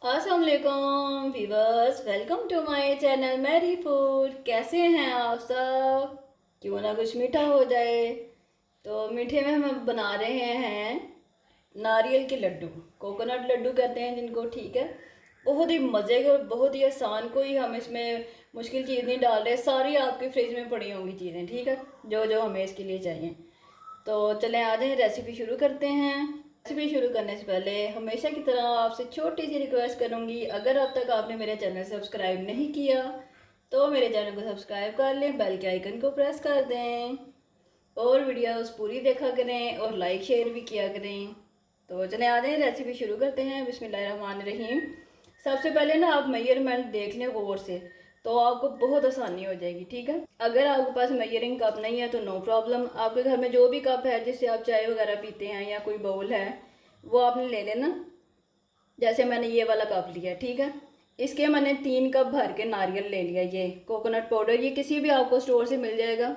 अस्सलामुअलैकुम viewers, welcome to my channel Mary food. कैसे हैं आप सब? क्यों ना कुछ मीठा हो जाए। तो मीठे में हम बना रहे हैं नारियल के लड्डू, कोकोनट लड्डू कहते हैं जिनको, ठीक है। बहुत ही मज़े के, बहुत ही आसान, कोई हम इसमें मुश्किल चीज़ नहीं डाल रहे। सारी आपकी फ्रिज में पड़ी होंगी चीज़ें, ठीक है, जो जो हमें इसके लिए चाहिए। तो चलें आ जाएं, रेसिपी शुरू करते हैं। रेसिपी शुरू करने से पहले हमेशा की तरह आपसे छोटी सी रिक्वेस्ट करूंगी, अगर अब तक आपने मेरे चैनल सब्सक्राइब नहीं किया तो मेरे चैनल को सब्सक्राइब कर लें, बेल के आइकन को प्रेस कर दें और वीडियोस पूरी देखा करें और लाइक शेयर भी किया करें। तो चलें आ जाएं, रेसिपी शुरू करते हैं। बिस्मिल्लाहिर्रहमानिर्रहीम। सबसे पहले ना आप मेजरमेंट देख लें गौर से, तो आपको बहुत आसानी हो जाएगी, ठीक है। अगर आपके पास मेजरिंग कप नहीं है तो नो प्रॉब्लम, आपके घर में जो भी कप है जिससे आप चाय वगैरह पीते हैं या कोई बाउल है वो आपने ले लेना। जैसे मैंने ये वाला कप लिया, ठीक है। इसके मैंने 3 कप भर के नारियल ले लिया। ये कोकोनट पाउडर, ये किसी भी आपको स्टोर से मिल जाएगा,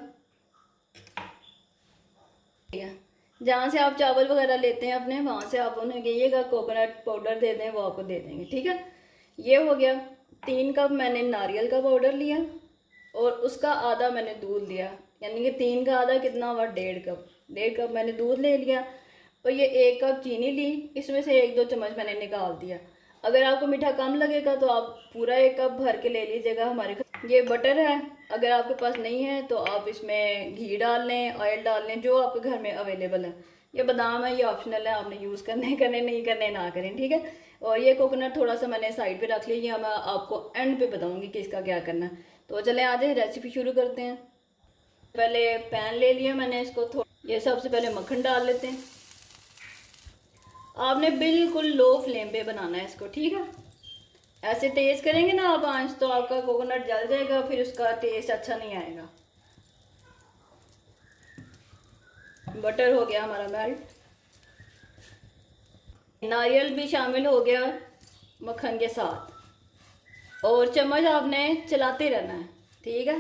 जहाँ से आप चावल वगैरह लेते हैं अपने, वहाँ से आप उन्हें कहिएगा कोकोनट पाउडर दे दें, वो आपको दे देंगे, ठीक है। ये हो गया। 3 कप मैंने नारियल का पाउडर लिया और उसका आधा मैंने दूध लिया, यानी कि 3 का आधा कितना हुआ, 1.5 कप। 1.5 कप मैंने दूध ले लिया और ये 1 कप चीनी ली, इसमें से 1-2 चम्मच मैंने निकाल दिया। अगर आपको मीठा कम लगेगा तो आप पूरा 1 कप भर के ले लीजिएगा। हमारे ये बटर है, अगर आपके पास नहीं है तो आप इसमें घी डाल लें, ऑयल डाल लें, जो आपके घर में अवेलेबल है। ये बादाम है, ये ऑप्शनल है, आपने यूज़ करने करने नहीं करने ना करें, ठीक है। और ये कोकोनट थोड़ा सा मैंने साइड पे रख लिया, मैं आपको एंड पे बताऊंगी कि इसका क्या करना है। तो चले आ जाए, रेसिपी शुरू करते हैं। पहले पैन ले लिया मैंने, इसको थोड़ा, ये सबसे पहले मक्खन डाल लेते हैं। आपने बिल्कुल लो फ्लेम पे बनाना है इसको, ठीक है। ऐसे तेज़ करेंगे ना आप आंच तो आपका कोकोनट जल जाएगा, फिर उसका टेस्ट अच्छा नहीं आएगा। बटर हो गया हमारा मेल्ट, नारियल भी शामिल हो गया मक्खन के साथ, और चम्मच आपने चलाते रहना है, ठीक है।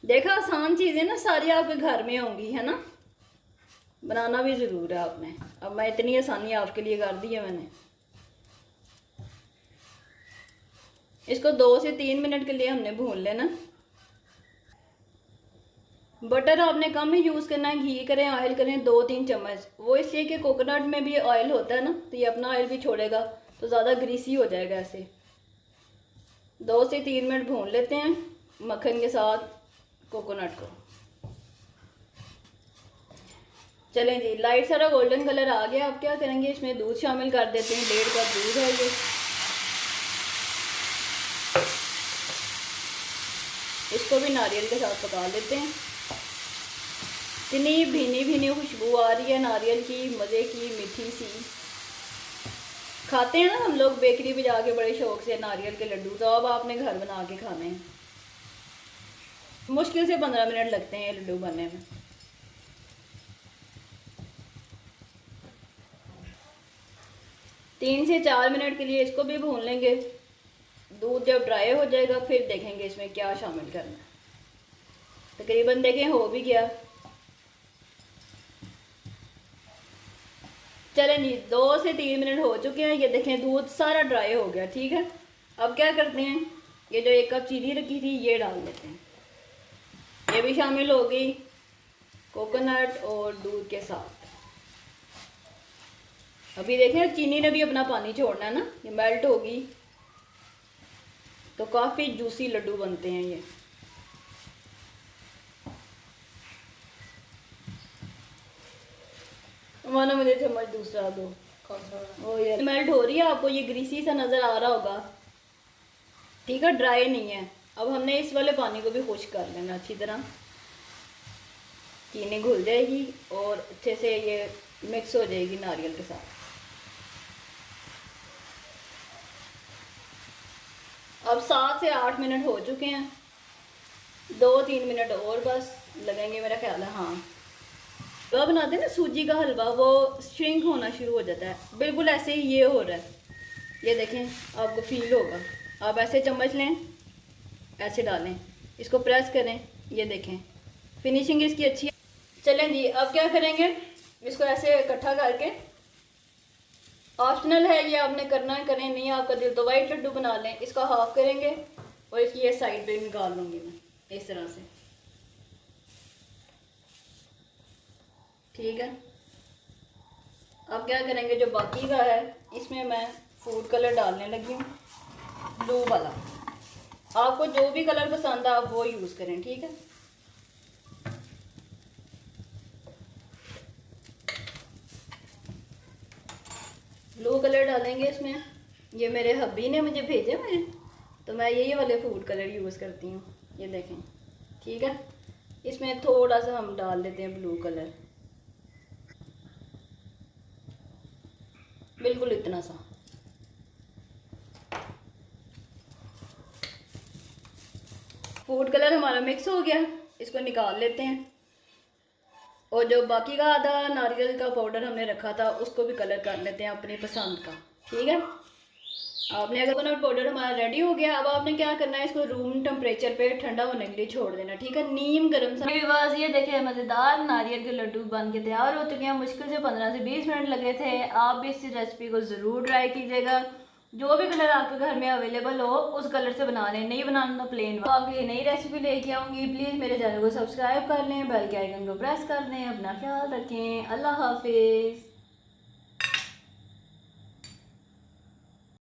देखा, आसान चीज़ें ना सारी आपके घर में होंगी, है ना। बनाना भी ज़रूर है आपने। अब मैं इतनी आसानी आपके लिए कर दी है मैंने। इसको 2 से 3 मिनट के लिए हमने भून लेना। बटर आपने कम ही यूज़ करना है, घी करें ऑयल करें 2-3 चम्मच, वो इसलिए कि कोकोनट में भी ऑयल होता है ना, तो ये अपना ऑयल भी छोड़ेगा, तो ज़्यादा ग्रीसी हो जाएगा। ऐसे 2 से 3 मिनट भून लेते हैं मक्खन के साथ कोकोनट को। चलें जी, लाइट सारा गोल्डन कलर आ गया। अब क्या करेंगे, इसमें दूध शामिल कर देते हैं। 1.5 कप दूध है ये। इसको भी नारियल के साथ पका लेते हैं। इतनी भीनी भीनी खुशबू आ रही है नारियल की, मज़े की, मीठी सी। खाते हैं ना हम लोग बेकरी पे जाके बड़े शौक से नारियल के लड्डू, तो अब आपने घर बना के खाने हैं। मुश्किल से 15 मिनट लगते हैं ये लड्डू बनने में। 3 से 4 मिनट के लिए इसको भी भून लेंगे। दूध जब ड्राई हो जाएगा फिर देखेंगे इसमें क्या शामिल करना है। तकरीबन देखें हो भी गया। चलें जी, 2 से 3 मिनट हो चुके हैं। ये देखें दूध सारा ड्राई हो गया, ठीक है। अब क्या करते हैं, ये जो 1 कप चीनी रखी थी ये डाल देते हैं। ये भी शामिल हो गई कोकोनट और दूध के साथ। अभी देखें चीनी ने भी अपना पानी छोड़ना है ना, ये मेल्ट होगी तो काफ़ी जूसी लड्डू बनते हैं ये। मानो मुझे चम्मच दूसरा दो। कौन सा वाला? वो ये मेल्ट हो रही है, आपको ये ग्रीसी सा नज़र आ रहा होगा, ठीक है, ड्राई नहीं है। अब हमने इस वाले पानी को भी खुश्क कर लेना अच्छी तरह, चीनी घुल जाएगी और अच्छे से ये मिक्स हो जाएगी नारियल के साथ। अब 7 से 8 मिनट हो चुके हैं, 2-3 मिनट और बस लगेंगे मेरा ख्याल है। हाँ, हलवा बनाते हैं ना सूजी का हलवा, वो श्रिंक होना शुरू हो जाता है, बिल्कुल ऐसे ही ये हो रहा है। ये देखें, आपको फील होगा। आप ऐसे चम्मच लें, ऐसे डालें, इसको प्रेस करें, ये देखें फिनिशिंग इसकी अच्छी है। चलें जी, अब क्या करेंगे, इसको ऐसे इकट्ठा करके, ऑप्शनल है ये, आपने करना है करें, नहीं आपका दिल तो वाइट लड्डू बना लें। इसका हाफ करेंगे और इसकी ये साइड पे निकाल लूँगी मैं इस तरह से, ठीक है। अब क्या करेंगे, जो बाकी का है इसमें मैं फूड कलर डालने लगी हूँ, ब्लू वाला। आपको जो भी कलर पसंद है आप वो यूज़ करें, ठीक है। ब्लू कलर डालेंगे इसमें, ये मेरे हब्बी ने मुझे भेजे हुए, तो मैं यही वाले फूड कलर यूज़ करती हूँ। ये देखें, ठीक है। इसमें थोड़ा सा हम डाल देते हैं ब्लू कलर, बिल्कुल इतना सा। फूड कलर हमारा मिक्स हो गया, इसको निकाल लेते हैं। और जो बाकी का आधा नारियल का पाउडर हमने रखा था उसको भी कलर कर लेते हैं अपनी पसंद का, ठीक है। आपने अगर कोकोनट पाउडर हमारा रेडी हो गया, अब आपने क्या करना है, इसको रूम टेम्परेचर पे ठंडा होने के लिए छोड़ देना, ठीक है। नीम गर्म सा बस ये देखें, मज़ेदार नारियल के लड्डू बन के तैयार हो चुके हैं। मुश्किल से 15 से 20 मिनट लगे थे। आप भी इस रेसिपी को ज़रूर ट्राई कीजिएगा। जो भी कलर आपके घर में अवेलेबल हो उस कलर से बना लें, नहीं बनाना तो प्लेन। तो आपके लिए नई रेसिपी लेके आऊँगी, प्लीज़ मेरे चैनल को सब्सक्राइब कर लें, बेल के आइकन को प्रेस कर लें। अपना ख्याल रखें, अल्लाह हाफिज़।